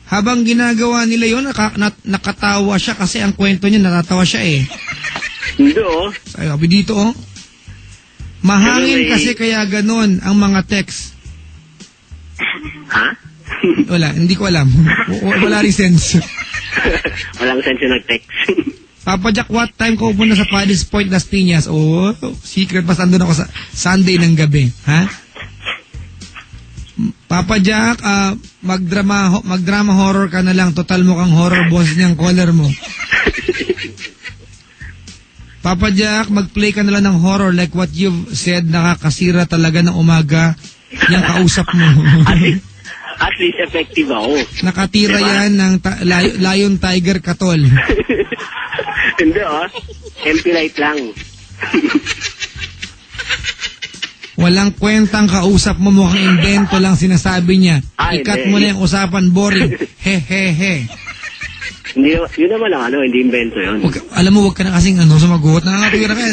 Habang ginagawa nila yun, nakatawa siya kasi ang kwento niya, natatawa siya eh. Hindi oh. Sabi dito oh. Mahangin kasi kaya ganun ang mga text. Ha? Wala, hindi ko alam. Wala rin sense. Walang sense yung nag-text. Papa Jack, what time ko pupunta sa Paddy's Point, Las Piñas? Oh, secret pa, andun ako sa Sunday ng gabi. Ha? Papa Jack, magdrama horror ka na lang. Total mo kang horror boss niyang caller mo. Papa Jack, mag-play ka na lang ng horror like what you've said, nakakasira talaga ng umaga yung kausap mo. At least effective ako. Nakatira diba? Yan ng Lion Tiger Katol. Hindi oh. Empty light lang. Walang kwentang kausap mo, mukhang invento lang sinasabi niya. Ikat mo na yung usapan, boring. He. Hindi, yun naman lang hindi invento yun. Alam mo, wag ka na kasing sumagot. Nakakatira ka.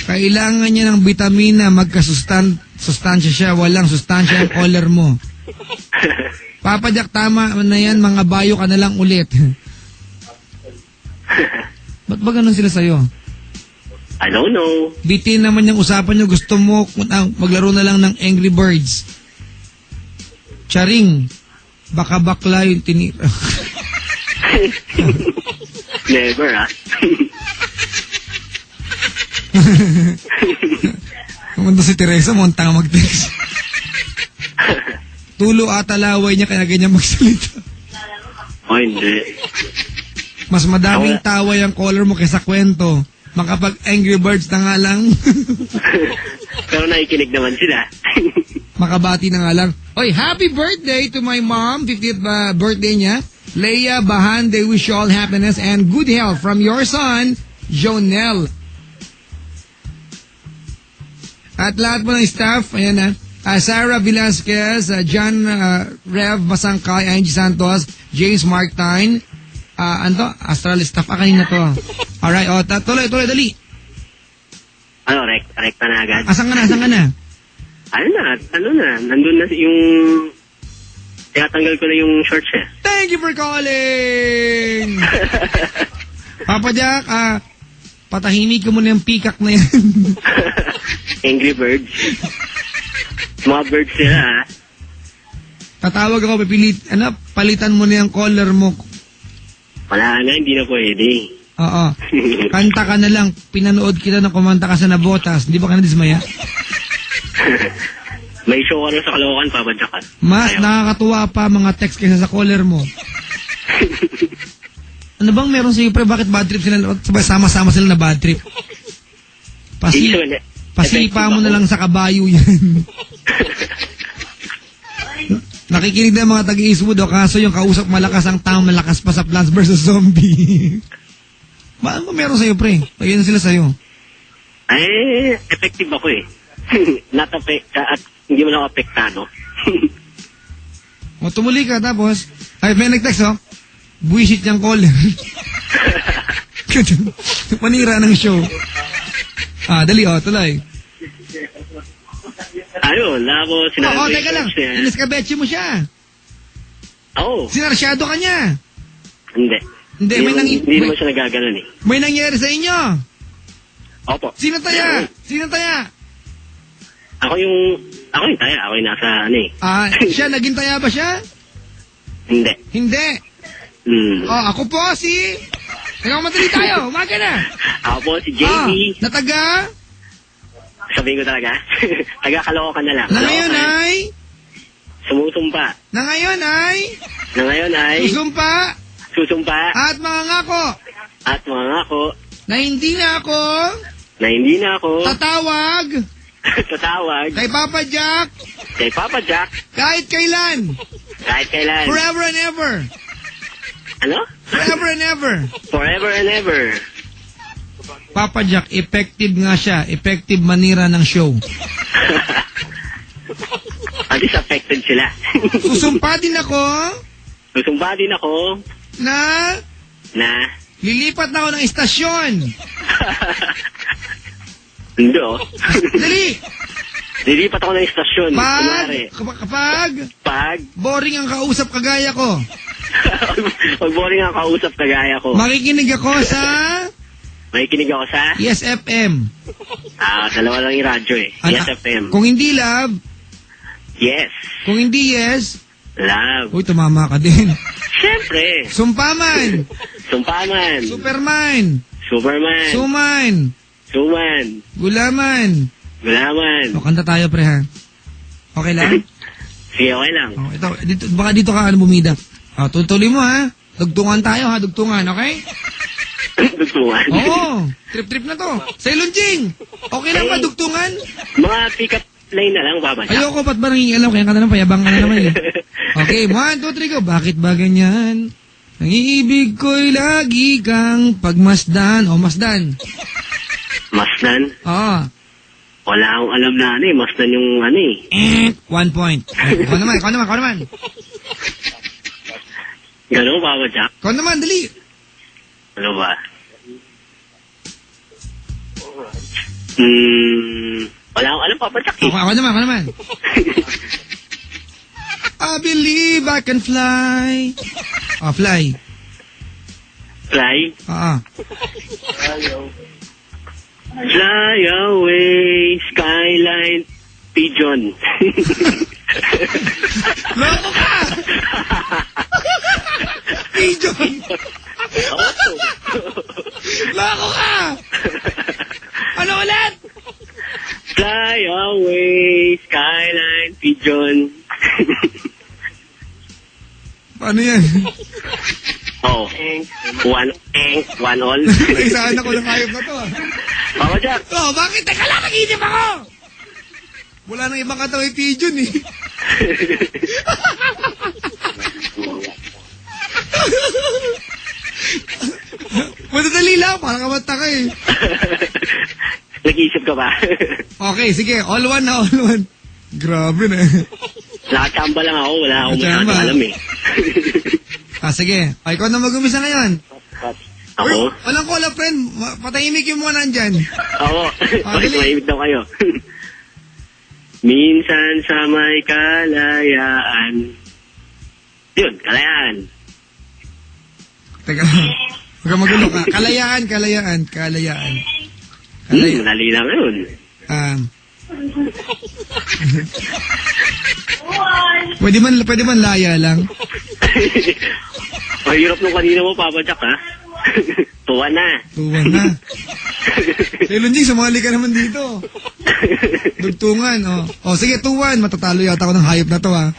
Kailangan niya ng vitamina, magkasustansya siya, walang sustansya ang caller mo. Papa Jack, tama na yan, mga bayo ka na lang ulit. Ba't ba ganun sila sa'yo? I don't know. Bitin naman yung usapan nyo, gusto mo maglaro na lang ng Angry Birds. Charing, baka bakla yung tinira. Never Kumanda si Teresa, muntang mag-text. Tulo ata laway niya kaya ganyan magsalita. Oh, hindi. Mas madaming tawa yung caller mo kaysa kwento. Makapag Angry Birds na nga lang. Pero nakikinig naman sila. Makabati na nga lang. Oy, happy birthday to my mom. 50th birthday niya. Leia Bahan, they wish you all happiness and good health from your son, Jonel. At lahat po ng staff, ayan na. Sarah Velasquez, John Rev Masangkay, Angie Santos, James Marktine, Astral staff, kanina to. Alright, tuloy, dali. Ano, rekta na agad? Asan ka na? Ano na, nandun na yung, tinatanggal ko na yung shorts eh. Thank you for calling! Papa Jack, patahimik ko muna yung peacock na yan. Angry Birds. Mga birds sila ha. Tatawag ako, palitan mo na yung caller mo. Wala na, hindi na pwede. Oo. Kanta ka na lang. Pinanood kita na kumanta ka sa Nabotas. Hindi ba ka nadismaya? May show ka na sa Caloocan, Papa Jack. Mas nakakatuwa pa mga text kaysa sa caller mo. Ano bang meron sa'yo, pre? Bakit bad trip sila? Sabay sama-sama sila na bad trip. Pasipa mo na lang sa kabayo yan. Nakikinig na mga taga-Eastwood kaso yung kausap malakas ang tao malakas pa sa Plants vs. Zombie. Ano meron sa'yo, pre? Pagyan sila sa'yo. Effective ako eh. At hindi mo lang apektado. Tumuli ka tapos, may nag-text buwisit niyang caller. Manira ng show. Dali tuloy. Ayun, ako sinabi. Teka lang. Iniskabetsi mo siya. Oo. Sinarsyado ka niya. Hindi. Hindi naman siya nagaganon eh. May nangyari sa inyo. Opo. Sino taya? Ako yung taya. Ako yung nasa siya, naging taya ba siya? Hindi. Ako po si... madali tayo. Umaga na. Ako po si JB. Nataga? Sabihin ko talaga. Taga Caloocan na lang. Na ngayon ay? Sumusumpa. Na ngayon ay? Susumpa. At mga ngako. Na hindi na ako. Tatawag. Kay Papa Jack. Kahit kailan. Forever and ever. Ano? Forever and ever. Papa Jack, effective nga siya. Effective manira ng show. At least affected sila. Susumpa din ako. Na? Lilipat na ako ng istasyon. Hindi Dali. Lilipat ako ng istasyon. Kapag boring ang kausap kagaya ko, pag boring ang kausap kagaya ko, makikinig ako sa makikinig ako sa Yes FM. Dalawa lang yung radyo eh. Yes FM. Kung hindi love, Yes. kung hindi yes, Love. uy, tumama ka din. Siyempre. Sumpaman, Sumpaman. Superman, Superman. Suman, Suman. Gulaman. Gulaman. O, kanta tayo, pre, ha? Okay lang? Sige, okay lang. Oh, baka dito ka bumida. Tutuloy mo, ha? Dugtungan tayo, ha? Dugtungan, okay? Dugtungan. Oo. Trip-trip na to. Sailon Ching. Okay lang ba, dugtungan? Mga pick-up line na lang, Papa Jack. Ayoko, ba't ba nangingialaw? Kaya ka na lang, payabang ka na naman, eh. Okay, 1, 2, 3, go. Bakit ba ganyan? Ang iibig ko'y lagi kang pagmasdan. O, masdan. Masdan? Oo. Wala akong alam na ano eh. Masdan yung ano eh. 1 point. Ikaw naman. Gano'n, Papa Jack? Ikaw naman, dali. Ano ba? Wala akong alam, Papa Jack eh. Ako naman. I believe I can fly. Fly. Fly? Oo. Fly away, skyline, pigeon. Loko ka! Pigeon! Loko ka! Ano ulit? Fly away, skyline, pigeon. Paano yan? Oh, one all. Isahan ako ng hayop na to. Papa Jack. Oh, bakit? Teka lang, nag-iisip ako! Wala nang ibang kataway pigeon eh. Madadali lang, parang kamata ka eh. Nag-iisip ka ba? Okay, sige, all one na, all one. Grabe na. Nakachamba lang ako, wala akong Nakachamba. alam eh. Sige. Ikaw na mag-umisa ngayon. Ako? Uy, walang call up friend. Patahimik yung mga nandyan. Ako. Bakit dali. maimik daw kayo? Minsan sa may kalayaan. Yun, kalayaan. Teka, huwag ka magulo ka. Kalayaan. Dali lang yun. Pwede man laya lang. Mahirap nung kanina mo, Papa Jack, ha? Tuwa na. Tuwan na. Sailon Jing, sumali ka naman dito. Dugtungan, oh. Sige, 2-1. Matatalo yata ako ng hayop na to, ha.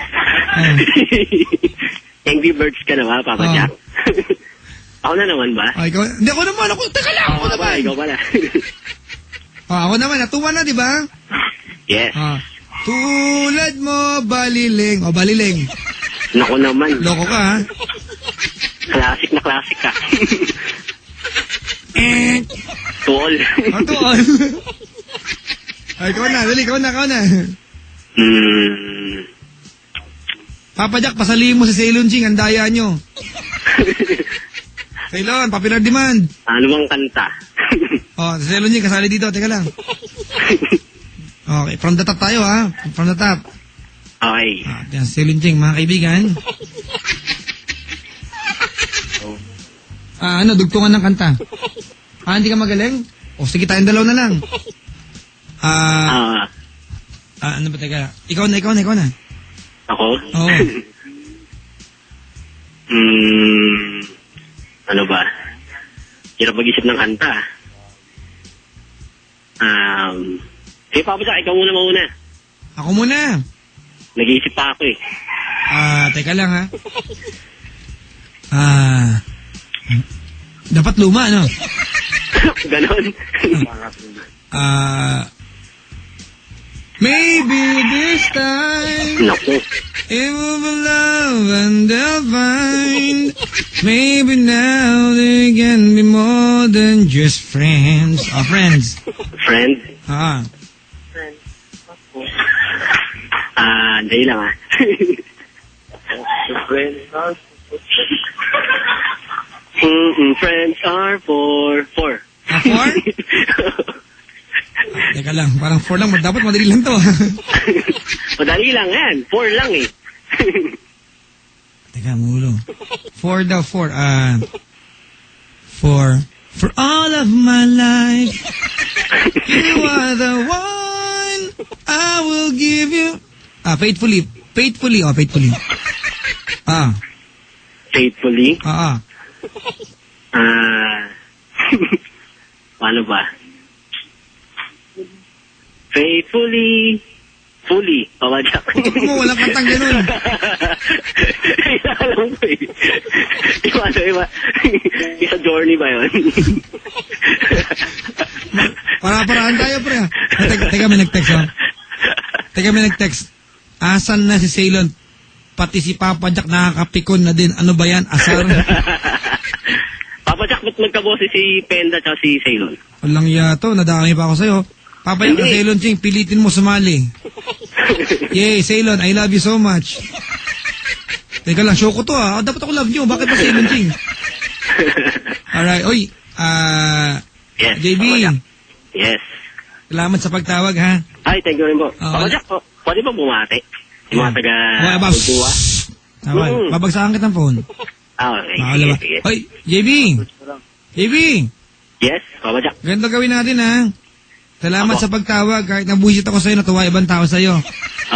Angry Birds ka na ba, Papa Jack? Ako na naman ba? Hindi, ako naman. Teka lang, ako naman. Ikaw pala. Ako naman, 2-1 na, di ba? Yes. Tulad mo, baliling. Baliling. Naku naman. Loko ka, ha? Classic na classic ka. Tuol. Tuol. Ikaw na, dali, ikaw na. Papa Jack, pasalihin mo sa Sailon Ching, ang daya nyo. Sailon, popular demand. Ano bang kanta? Sa Sailon Ching, kasali dito, teka lang. Okay, from the top tayo, ha? From the top. Okay. Yan, Sailon Ching, mga kaibigan. Dugtungan ng kanta. Hindi ka magaling? Sige, tayong dalaw na lang. Ano ba, teka? Ikaw na. Ako? Oo. Ano ba? Hirap mag-isip ng kanta. Sige, Papa Jack, ikaw muna mauna. Ako muna. Nag-iisip pa ako eh. Teka lang, ha? Dapat luma, ano? Ganon. Maybe this time Naku. it will be love and they'll find. Maybe now they can be more than just friends. Friends. Friend? Dahil lang Friends are for. For? Teka lang, parang 4 lang. Dapat madali lang to. Madali lang yan. 4 lang eh. Teka, mulo. 4 daw, 4. For all of my life, you are the one I will give you. Faithfully. Faithfully. Faithfully. Faithfully. Paano ba? Faithfully. Fully. Pabadyak. Mo, walang kantang ganun. Alam ko eh. Iba. Isa journey ba yun? Para-paraan tayo, pre. Teka, may nag-text. Asan na si Ceylon? Pati si Papa Jack nakakapikon na din. Ano ba yan? Asar? Papa Jack, ba't magkabosi si Penda at si Ceylon? Walang yato. Nadami pa ako sa'yo. Papa Jack, Ceylon Ching, pilitin mo sumali. Yay, Ceylon, I love you so much. Teka lang, show ko to dapat ako love nyo. Bakit ba Ceylon Ching? Alright, oy. Yes, JB. Yes. Salamat sa pagtawag, ha? Ay, thank you rin po. Papa Jack, pwede ba bumati? Yung mga taga-Buwa? Babagsakan kitang phone. Okay. Oy, JB. Yes, Papa Jack. Ganito gawin natin, ha? Salamat sa pagtawag. Kahit nabuisit ako sa'yo, natuwa ibang tao sa'yo.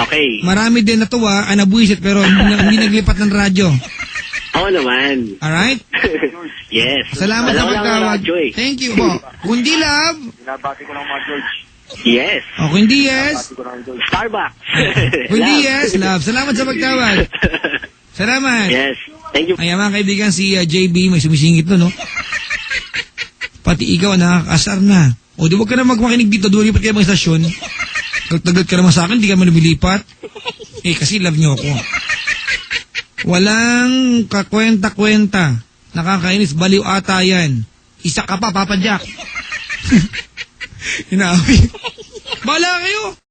Okay. Marami din natuwa, nabuisit pero hindi naglipat ng radyo. Oo naman. Alright? Yes. Salamat sa pagtawag. Joy. Thank you po. Kundi love. Binabati ko lang mga George. Yes. O, kundi yes. Binabati ko lang George. Starbucks. Kundi yes, love. Salamat sa pagtawag. Salamat. Yes. Thank you. Ay, mga kaibigan, si JB, may sumisingit no? Pati ikaw, nakakasar na. O, di wag ka na magmakinig dito, dulipat kayo mga istasyon. Tagal ka naman sa akin, di ka man lumilipat. Kasi love nyo ako. Walang kakwenta-kwenta. Nakakainis, baliw ata yan. Isa ka pa, Papa Jack. Inaawin. Bala kayo.